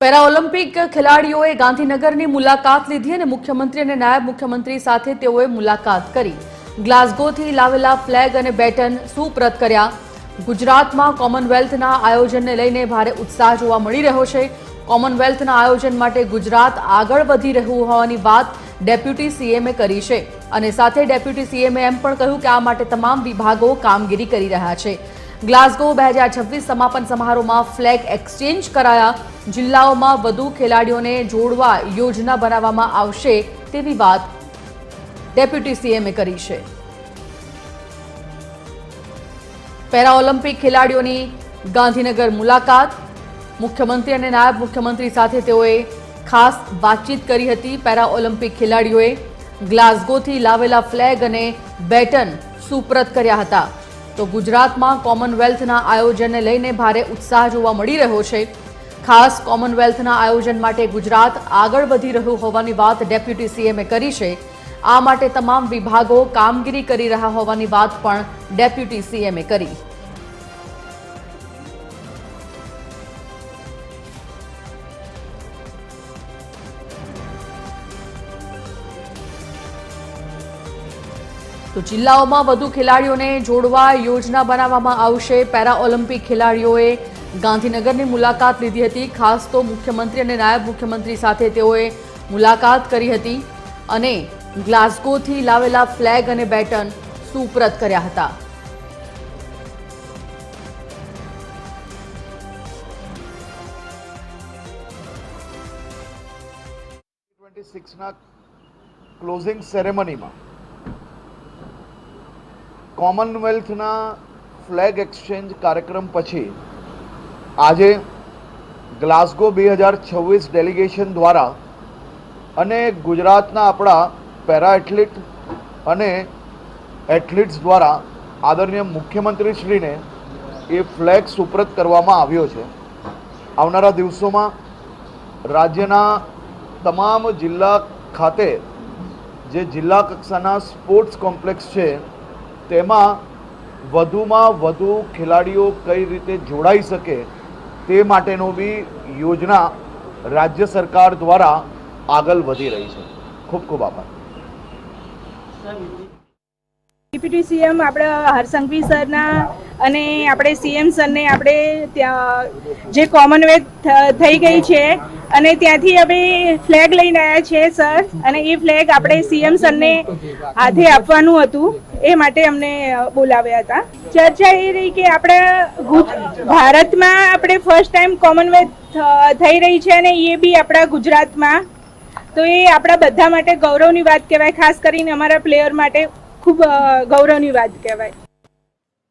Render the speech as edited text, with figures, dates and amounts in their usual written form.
Para Olympic ખેલાડીઓએ ગાંધીનગરની મુલાકાત લીધી અને મુખ્યમંત્રી અને નાયબ મુખ્યમંત્રી સાથે તેઓએ મુલાકાત કરી. ગ્લાસગોથી લાવેલા ફ્લેગ અને બેટન સુપ્રત કર્યા. ગુજરાતમાં કોમનવેલ્થના આયોજનને લઈને ભારે ઉત્સાહ જોવા મળી રહ્યો છે. કોમનવેલ્થના આયોજન માટે ગુજરાત આગળ વધી રહ્યું હોવાની વાત ડેપ્યુટી સીએમએ કરી છે અને સાથે ડેપ્યુટી સીએમએ એમ પણ કહ્યું કે આ માટે તમામ વિભાગો કામગીરી કરી રહ્યા છે. ગ્લાસગો 2026 સમાપન સમારોહમાં ફ્લેગ એક્સચેન્જ કરાયા. જિલ્લાઓમાં વધુ ખેલાડીઓને જોડવા યોજના બનાવવામાં આવશે તેવી વાત ડેપ્યુટી સીએમએ કરી છે. પેરા ઓલિમ્પિક ખેલાડીઓની ગાંધીનગર મુલાકાત. મુખ્યમંત્રી અને નાયબ મુખ્યમંત્રી સાથે તેઓએ ખાસ વાતચીત કરી હતી. પેરા ઓલિમ્પિક ખેલાડીઓએ ગ્લાસગોથી લાવેલા ફ્લેગ અને બેટન સુપ્રત કર્યા હતા. તો ગુજરાતમાં કોમનવેલ્થના આયોજનને લઈને ભારે ઉત્સાહ જોવા મળી રહ્યો છે. ખાસ કોમનવેલ્થના આયોજન માટે ગુજરાત આગળ વધી રહ્યું હોવાની વાત ડેપ્યુટી સીએમએ કરી છે. આ માટે તમામ વિભાગો કામગીરી કરી રહ્યા હોવાની વાત પણ ડેપ્યુટી સીએમએ કરી. તો જિલ્લાઓમાં વધુ ખેલાડીઓને જોડવા યોજના બનાવવામાં આવશે. પેરા ઓલિમ્પિક ખેલાડીઓએ ગાંધીનગરની મુલાકાત લીધી હતી. ખાસ તો મુખ્યમંત્રી અને નાયબ મુખ્યમંત્રી સાથે તેઓએ મુલાકાત કરી હતી અને ગ્લાસગોથી લાવેલા ફ્લેગ અને બેટન સુપ્રત કર્યા હતા. ક્લોઝિંગ સેરેમનીમાં કોમનવેલ્થના ફ્લેગ એક્સચેન્જ કાર્યક્રમ પછી આજે ગ્લાસગો 2026 ડેલિગેશન દ્વારા અને ગુજરાતના આપણા પેરા એથ્લીટ અને એથ્લીટ્સ દ્વારા આદરણીય મુખ્યમંત્રીશ્રીને એ ફ્લેગ સુપ્રત કરવામાં આવ્યો છે. આવનારા દિવસોમાં રાજ્યના તમામ જિલ્લા ખાતે જે જિલ્લા કક્ષાના સ્પોર્ટ્સ કોમ્પ્લેક્સ છે તેમાં વધુમાં વધુ ખેલાડીઓ કઈ રીતે જોડાઈ શકે તે માટેનો બી યોજના રાજ્ય સરકાર દ્વારા આગળ વધી રહી છે. ખૂબ ખૂબ આભાર. ડેપ્યુટી સીએમ આપણા હરસંઘવી સરના અને આપણે સીએમ સરને આપણે ત્યાં જે કોમનવેલ્થ થઈ ગઈ છે અને ત્યાંથી હવે ફ્લેગ લઈને આવ્યા છે સર, અને એ ફ્લેગ આપણે સીએમ સરને હાથે આપવાનું હતું એ માટે અમને બોલાવ્યા હતા. ચર્ચા એ રહી કે આપણા ભારતમાં આપણે ફર્સ્ટ ટાઈમ કોમનવેલ્થ થઈ રહી છે અને એ બી આપણા ગુજરાતમાં, તો એ આપણા બધા માટે ગૌરવની વાત કહેવાય. ખાસ કરીને અમારા પ્લેયર માટે ખૂબ ગૌરવની વાત કહેવાય.